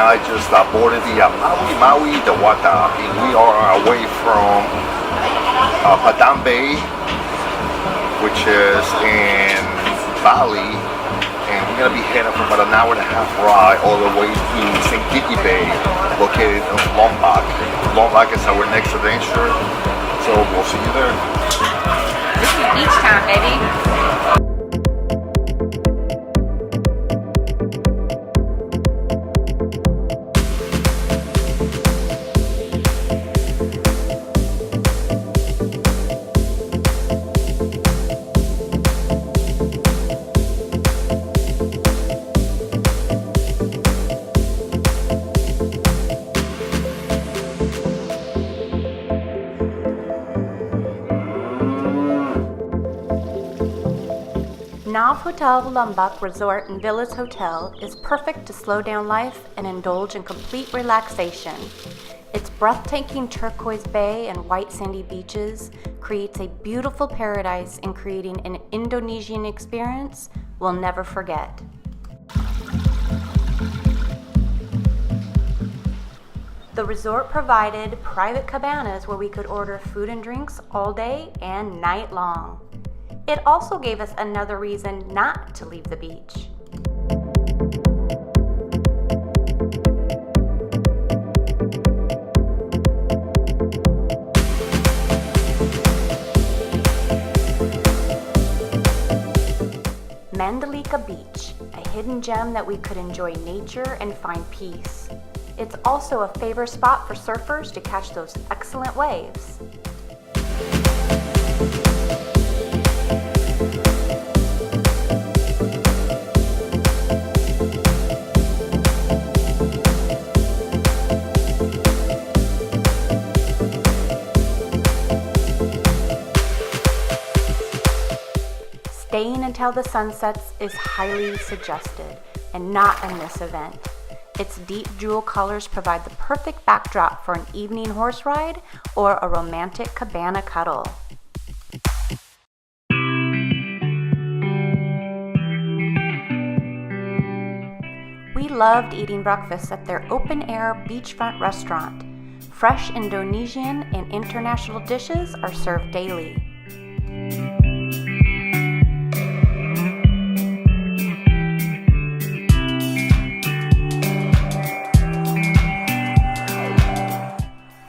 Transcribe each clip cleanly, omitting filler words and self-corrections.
I just boarded the Maui the Wata, and we are away from Padang Bay, which is in Bali, and we're gonna be heading for about an hour and a half ride all the way to St. Kitty Bay, located in Lombok. Lombok is our next adventure, so we'll see you there. This is beach town, baby. Novotel Lombok Resort and Villas Hotel is perfect to slow down life and indulge in complete relaxation. Its breathtaking turquoise bay and white sandy beaches creates a beautiful paradise in creating an Indonesian experience we'll never forget. The resort provided private cabanas where we could order food and drinks all day and night long. It also gave us another reason not to leave the beach. Mandalika Beach, a hidden gem that we could enjoy nature and find peace. It's also a favorite spot for surfers to catch those excellent waves. Staying until the sun sets is highly suggested and not a miss event. Its deep jewel colors provide the perfect backdrop for an evening horse ride or a romantic cabana cuddle. We loved eating breakfast at their open-air beachfront restaurant. Fresh Indonesian and international dishes are served daily.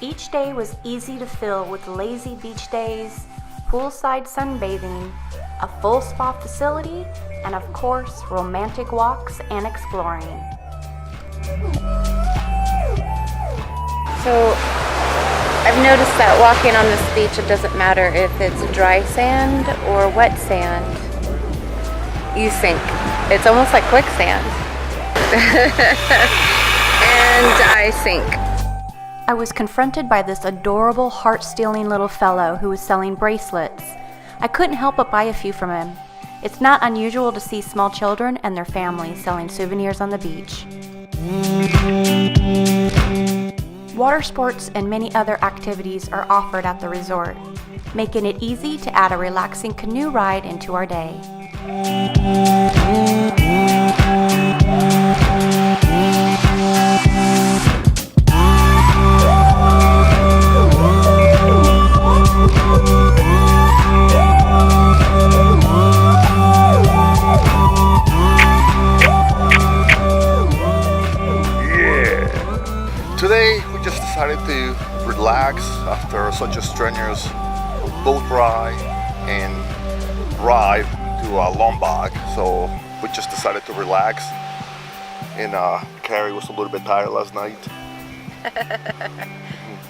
Each day was easy to fill with lazy beach days, poolside sunbathing, a full spa facility, and of course, romantic walks and exploring. So, I've noticed that walking on this beach, it doesn't matter if it's dry sand or wet sand, you sink. It's almost like quicksand. And I sink. I was confronted by this adorable, heart-stealing little fellow who was selling bracelets. I couldn't help but buy a few from him. It's not unusual to see small children and their families selling souvenirs on the beach. Water sports and many other activities are offered at the resort, making it easy to add a relaxing canoe ride into our day. Today we just decided to relax after such a strenuous boat ride and ride to Lombok, so we just decided to relax, and Carrie was a little bit tired last night.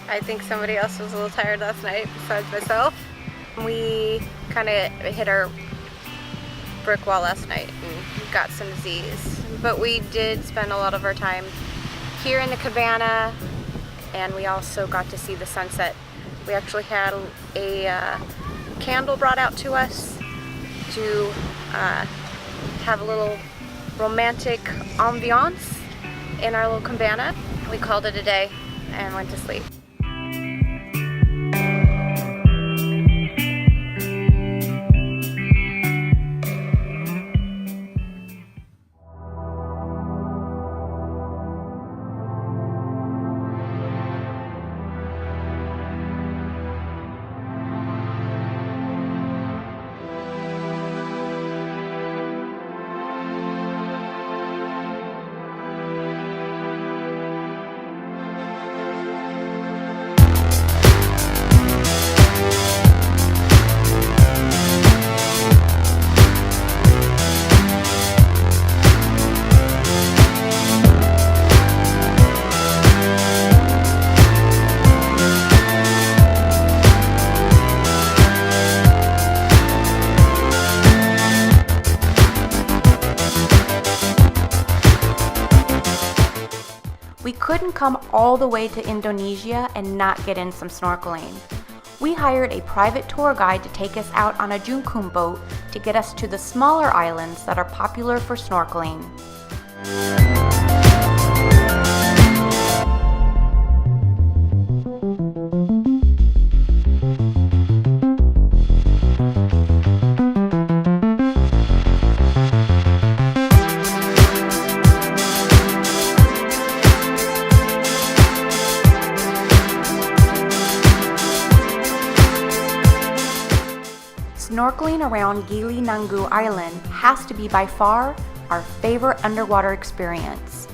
I think somebody else was a little tired last night besides myself. We kind of hit our brick wall last night and got some Z's, but we did spend a lot of our time here in the cabana, and we also got to see the sunset. We actually had a candle brought out to us to have a little romantic ambiance in our little cabana. We called it a day and went to sleep. couldn't come all the way to Indonesia and not get in some snorkeling. We hired a private tour guide to take us out on a Jungkook boat to get us to the smaller islands that are popular for snorkeling. Snorkeling around Gili Island has to be by far our favorite underwater experience.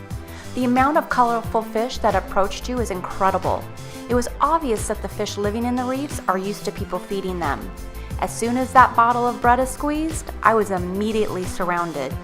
The amount of colorful fish that approached you is incredible. It was obvious that the fish living in the reefs are used to people feeding them. As soon as that bottle of bread is squeezed, I was immediately surrounded.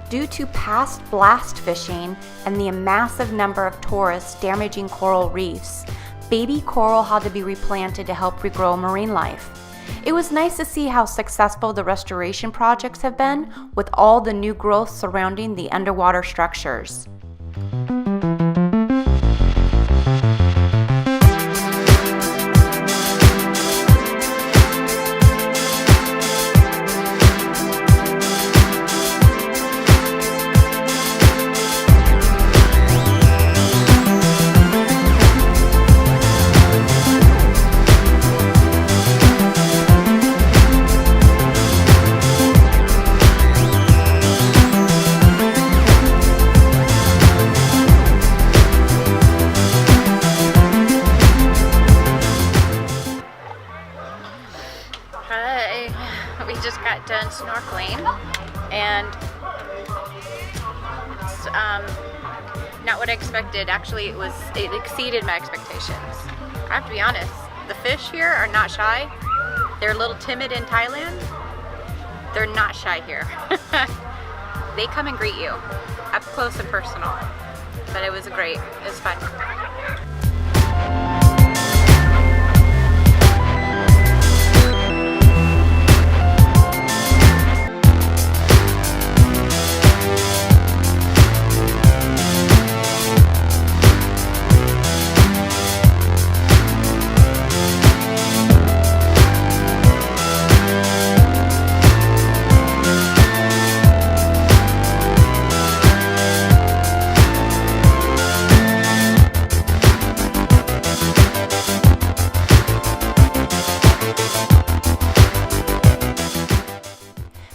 Due to past blast fishing and the massive number of tourists damaging coral reefs, baby coral had to be replanted to help regrow marine life. It was nice to see how successful the restoration projects have been with all the new growth surrounding the underwater structures. We just got done snorkeling, and it's not what I expected. Actually, it exceeded my expectations. I have to be honest, the fish here are not shy. They're a little timid in Thailand. They're not shy here. They come and greet you up close and personal. But it was great. It was fun.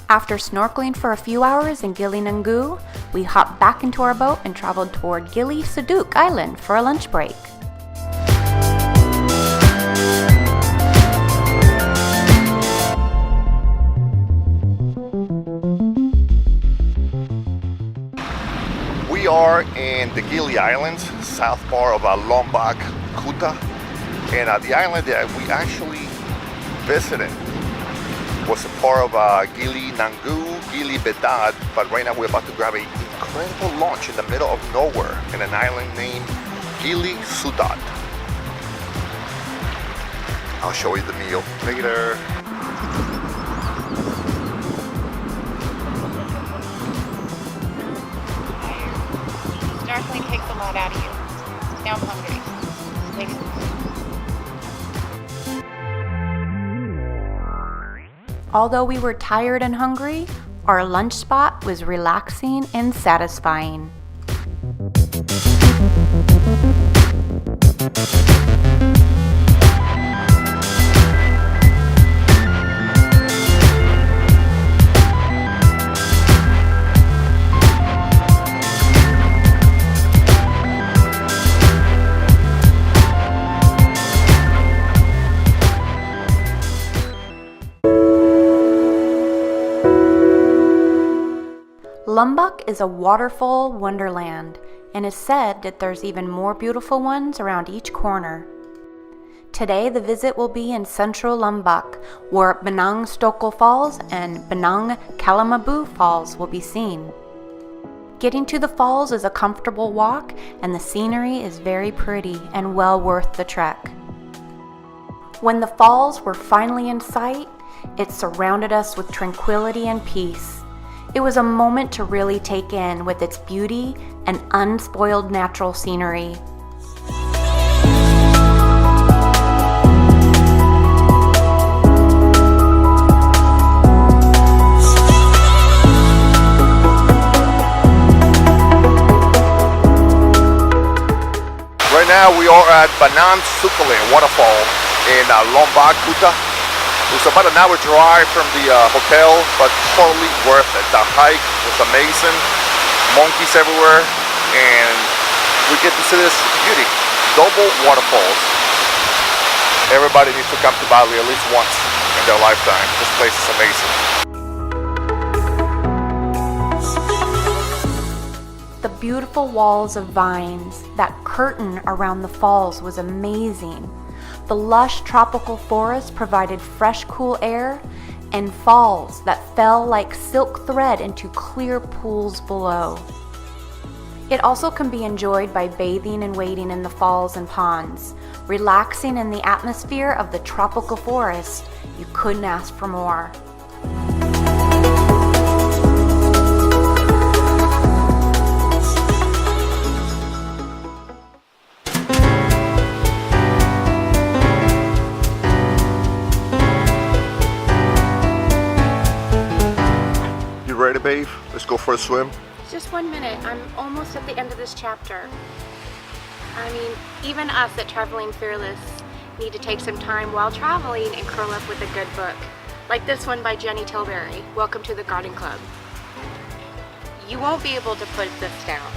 After snorkeling for a few hours in Gili, we hopped back into our boat and traveled toward Gili Island for a lunch break. We are in the Gili Islands, south part of Lombok, Kuta, and the island that we actually visited was a part of Gili Gili Bedad, but right now we're about to grab an incredible lunch in the middle of nowhere in an island named Gili Sudat. I'll show you the meal later. Snorkeling takes a lot out of you. Now I'm hungry. Although we were tired and hungry, our lunch spot was relaxing and satisfying. Lombok is a waterfall wonderland and is said that there's even more beautiful ones around each corner. Today the visit will be in central Lombok, where Benang Stokol Falls and Benang Kalamabu Falls will be seen. Getting to the falls is a comfortable walk and the scenery is very pretty and well worth the trek. When the falls were finally in sight, it surrounded us with tranquility and peace. It was a moment to really take in with its beauty and unspoiled natural scenery. Right now we are at Benang Stokol Waterfall in Lombok, Kuta. It's about an hour drive from the hotel, but totally worth it. The hike was amazing, monkeys everywhere, and we get to see this beauty, double waterfalls. Everybody needs to come to Bali at least once in their lifetime. This place is amazing. The beautiful walls of vines, that curtain around the falls was amazing. The lush tropical forest provided fresh, cool air, and falls that fell like silk thread into clear pools below. It also can be enjoyed by bathing and wading in the falls and ponds, relaxing in the atmosphere of the tropical forest. You couldn't ask for more. Ready, babe? Let's go for a swim. Just 1 minute. I'm almost at the end of this chapter. I mean, even us at Traveling Fearless need to take some time while traveling and curl up with a good book. Like this one by Jenny Tilbury, Welcome to the Garden Club. You won't be able to put this down.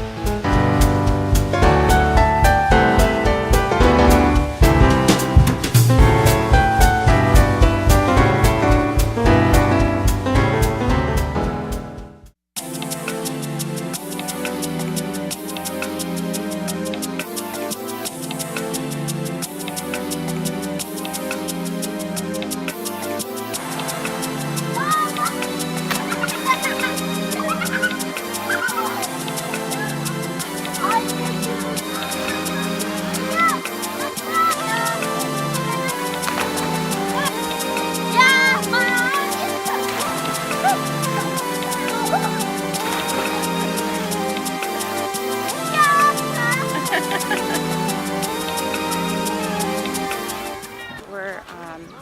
We're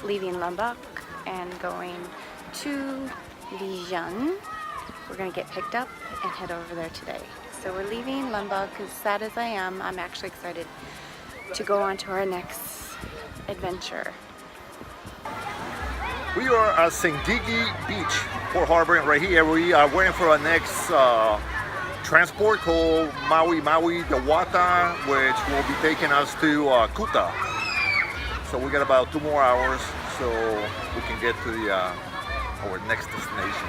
leaving Lombok and going to Lijan. We're going to get picked up and head over there today. So we're leaving Lombok. As sad as I am, I'm actually excited to go on to our next adventure. We are at Sengigi Beach, Port Harbor, right here. We are waiting for our next transport called Maui the Wata, which will be taking us to Kuta. So we got about 2 more hours so we can get to our next destination.